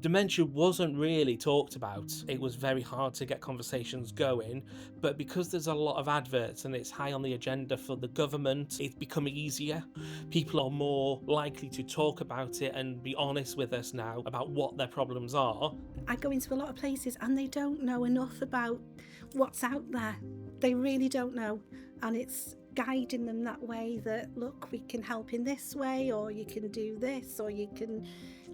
Dementia wasn't really talked about. It was very hard to get conversations going, but because there's a lot of adverts and it's high on the agenda for the government, it's become easier. People are more likely to talk about it and be honest with us now about what their problems are. I go into a lot of places and they don't know enough about what's out there. They really don't know, and it's guiding them that way, that look, we can help in this way, or you can do this, or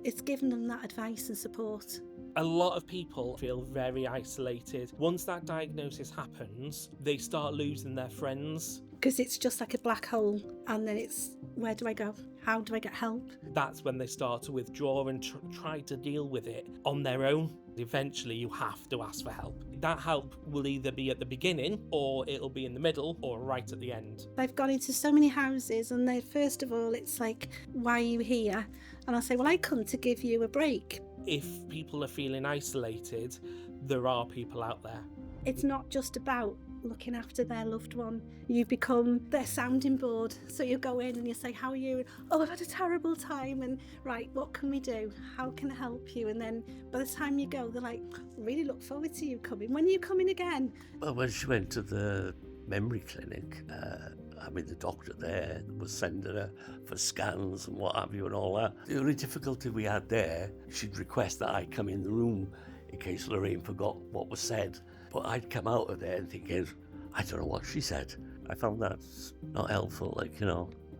it's giving them that advice and support. A lot of people feel very isolated. Once that diagnosis happens, they start losing their friends. Because it's just like a black hole, and then it's, where do I go? How do I get help? That's when they start to withdraw and try to deal with it on their own. Eventually you have to ask for help. That help will either be at the beginning, or it'll be in the middle, or right at the end. I've gone into so many houses, and they, first of all, it's like, why are you here? And I'll say, well, I come to give you a break. If people are feeling isolated, there are people out there. It's not just about looking after their loved one. You become their sounding board. So you go in and you say, how are you? Oh, I've had a terrible time. And right, what can we do? How can I help you? And then by the time you go, they're like, really look forward to you coming. When are you coming again? Well, when she went to the memory clinic, the doctor there was sending her for scans and what have you and all that. The only difficulty we had there, she'd request that I come in the room in case Lorraine forgot what was said. But I'd come out of there and thinking, I don't know what she said. I found that not helpful,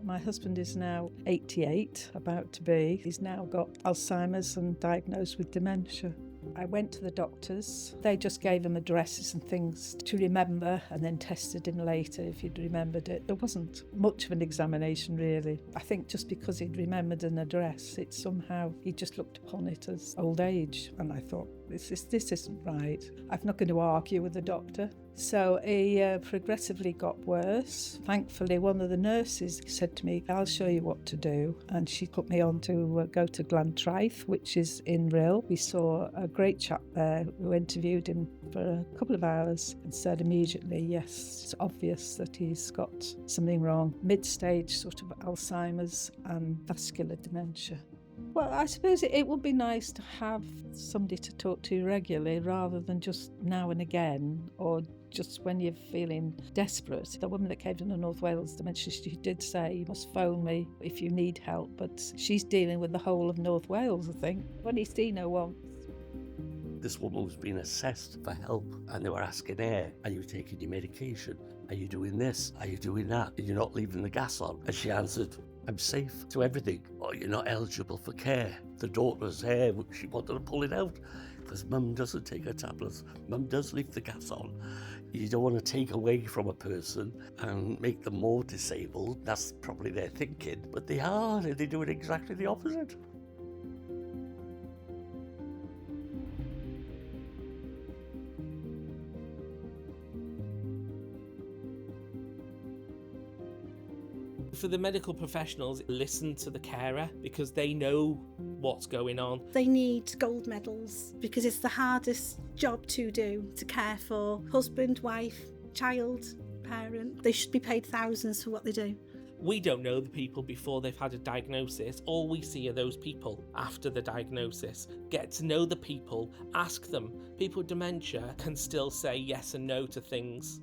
My husband is now 88, about to be. He's now got Alzheimer's and diagnosed with dementia. I went to the doctors. They just gave him addresses and things to remember, and then tested him later if he'd remembered it. There wasn't much of an examination, really. I think just because he'd remembered an address, he just looked upon it as old age. And I thought, this isn't right. I'm not going to argue with the doctor. So he progressively got worse. Thankfully, one of the nurses said to me, I'll show you what to do. And she put me on to go to Glantraith, which is in Rhyl. We saw a great chap there who interviewed him for a couple of hours and said immediately, yes, it's obvious that he's got something wrong. Mid-stage sort of Alzheimer's and vascular dementia. Well, I suppose it would be nice to have somebody to talk to regularly rather than just now and again, or just when you're feeling desperate. The woman that came to the North Wales dementia, she did say, you must phone me if you need help, but she's dealing with the whole of North Wales, I think. I've only seen her once. This woman was being assessed for help, and they were asking her, are you taking your medication? Are you doing this? Are you doing that? Are you not leaving the gas on? And she answered, I'm safe to everything. Or you're not eligible for care. The daughter's hair, she wanted to pull it out because mum doesn't take her tablets. Mum does leave the gas on. You don't want to take away from a person and make them more disabled. That's probably their thinking. But they are, they're doing exactly the opposite. For the medical professionals, listen to the carer because they know what's going on. They need gold medals because it's the hardest job to do, to care for husband, wife, child, parent. They should be paid thousands for what they do. We don't know the people before they've had a diagnosis. All we see are those people after the diagnosis. Get to know the people, ask them. People with dementia can still say yes and no to things.